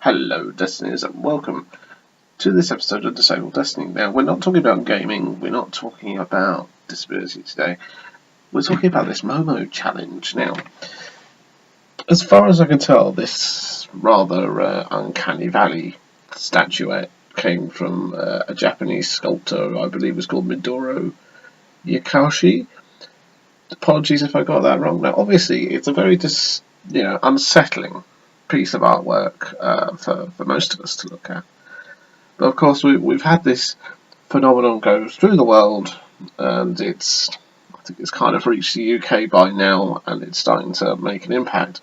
Hello, Destinies, and welcome to this episode of Disabled Destiny. Now, we're not talking about gaming, we're not talking about disability today, we're talking about this Momo challenge. Now, as far as I can tell, this rather uncanny valley statuette came from a Japanese sculptor, I believe was called Midoro Yakashi. Apologies if I got that wrong. Now, obviously, it's a very unsettling piece of artwork for most of us to look at. But of course, we've had this phenomenon go through the world, and I think it's kind of reached the UK by now, and it's starting to make an impact.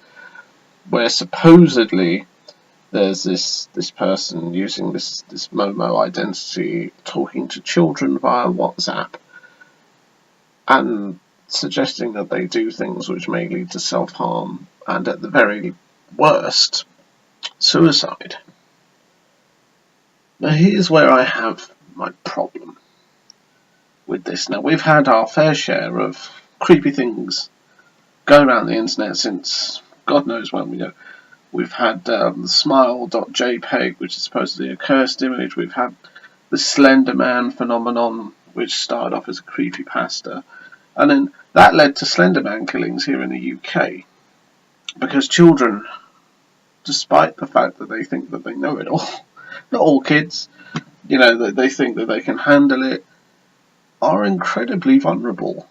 Where supposedly there's this person using this Momo identity talking to children via WhatsApp, and suggesting that they do things which may lead to self-harm, and at the very worst, suicide. Now here's where I have my problem with this. Now, we've had our fair share of creepy things go around the internet since God knows when. We've had the smile.jpg, which is supposedly a cursed image. We've had the Slender Man phenomenon, which started off as a creepypasta, and then that led to Slender Man killings here in the UK, because children, despite the fact that they think that they know it all, not all kids, that they think that they can handle it, are incredibly vulnerable.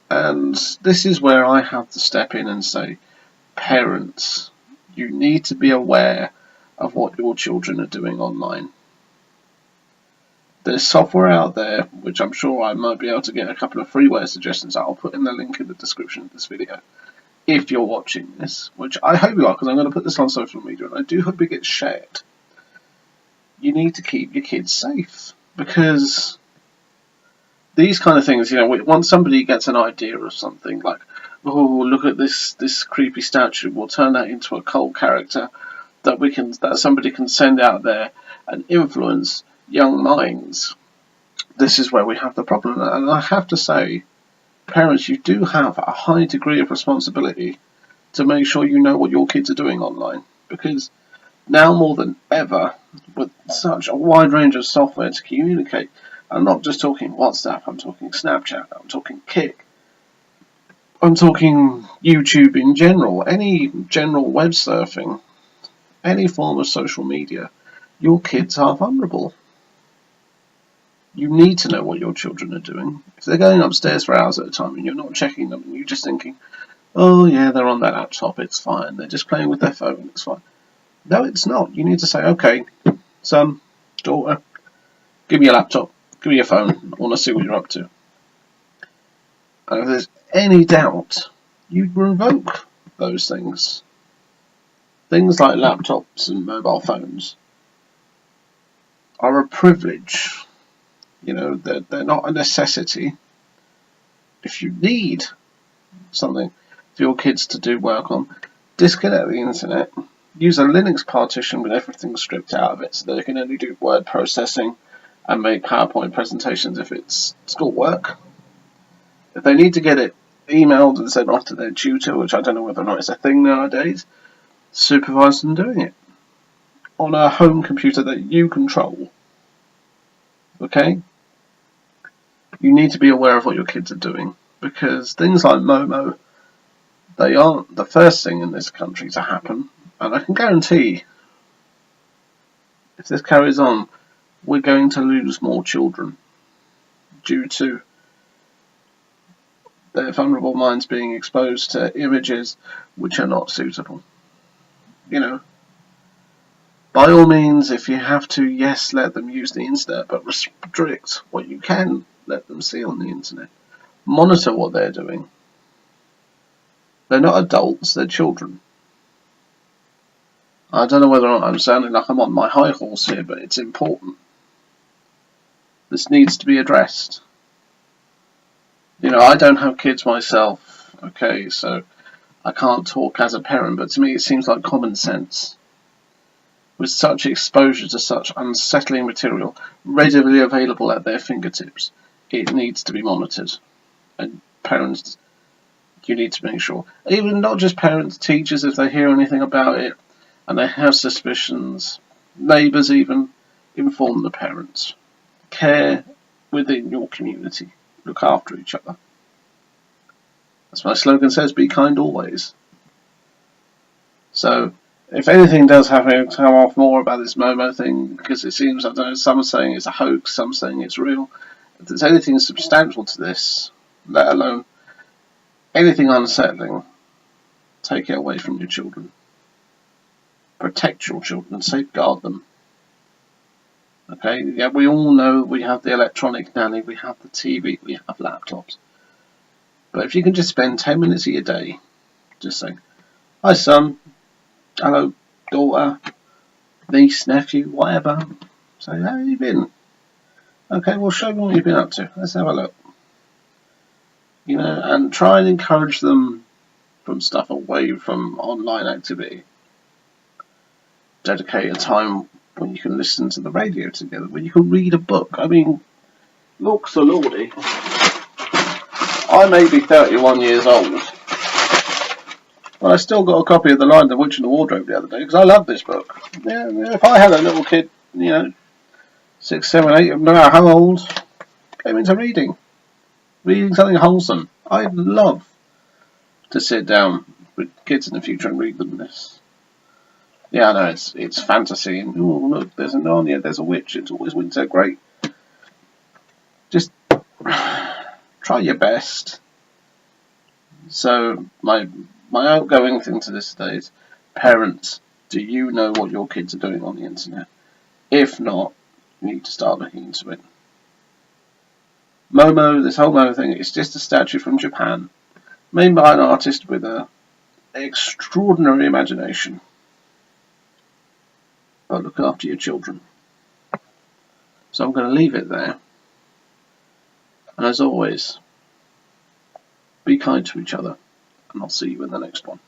And this is where I have to step in and say, parents, you need to be aware of what your children are doing online. There's software out there, which I'm sure I might be able to get a couple of freeware suggestions. I'll put in the link in the description of this video, if you're watching this, which I hope you are, because I'm going to put this on social media, and I do hope it gets shared. You need to keep your kids safe, because these kind of things, once somebody gets an idea of something, like, oh, look at this creepy statue, we'll turn that into a cult character that somebody can send out there and influence young minds. This is where we have the problem, and I have to say, parents, you do have a high degree of responsibility to make sure you know what your kids are doing online, because now more than ever, with such a wide range of software to communicate, I'm not just talking WhatsApp, I'm talking Snapchat, I'm talking Kik, I'm talking YouTube in general, any general web surfing, any form of social media, your kids are vulnerable. You need to know what your children are doing. If they're going upstairs for hours at a time and you're not checking them and you're just thinking, oh yeah, they're on their laptop, it's fine, they're just playing with their phone, it's fine. No, it's not. You need to say, okay, son, daughter, give me your laptop, give me your phone, I want to see what you're up to. And if there's any doubt, you revoke those things. Things like laptops and mobile phones are a privilege. They're not a necessity. If you need something for your kids to do work on, disconnect the internet. Use a Linux partition with everything stripped out of it so they can only do word processing and make PowerPoint presentations if it's schoolwork. If they need to get it emailed and sent off to their tutor, which I don't know whether or not it's a thing nowadays, supervise them doing it on a home computer that you control. Okay? You need to be aware of what your kids are doing, because things like Momo, they aren't the first thing in this country to happen, and I can guarantee if this carries on, we're going to lose more children due to their vulnerable minds being exposed to images which are not suitable. By all means, if you have to, yes, let them use the internet, but restrict what you can let them see on the internet. Monitor what they're doing. They're not adults, they're children. I don't know whether or not I'm sounding like I'm on my high horse here, but it's important. This needs to be addressed. I don't have kids myself, okay, so I can't talk as a parent, but to me it seems like common sense. With such exposure to such unsettling material readily available at their fingertips, it needs to be monitored. And parents, you need to make sure, even not just parents, teachers, if they hear anything about it, and they have suspicions, neighbours even, inform the parents. Care within your community. Look after each other. As my slogan says, be kind always. So, if anything does happen to come off more about this Momo thing, because it seems, I don't know, some are saying it's a hoax, some saying it's real. If there's anything substantial to this, let alone anything unsettling, take it away from your children. Protect your children, safeguard them. Okay, yeah, we all know we have the electronic nanny, we have the TV, we have laptops. But if you can just spend 10 minutes of your day just saying, hi son, hello daughter, niece, nephew, whatever. Say, how have you been? Okay, well show me what you've been up to. Let's have a look. You know, and try and encourage them from stuff away from online activity. Dedicate a time when you can listen to the radio together, when you can read a book. I mean, look so lordy. I may be 31 years old, but I still got a copy of The Lion, the Witch and the Wardrobe the other day because I love this book. Yeah, if I had a little kid, 6, 7, 8, no matter how old, came into reading something wholesome. I'd love to sit down with kids in the future and read them this. Yeah, I know it's fantasy, and oh look, there's a Narnia, there's a witch. It's always winter, great. Just try your best. So my outgoing thing to this day is, parents, do you know what your kids are doing on the internet? If not, you need to start looking into it. Momo, this whole Momo thing, it's just a statue from Japan, made by an artist with an extraordinary imagination. But look after your children. So I'm going to leave it there. And as always, be kind to each other, and I'll see you in the next one.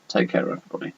Take care, everybody.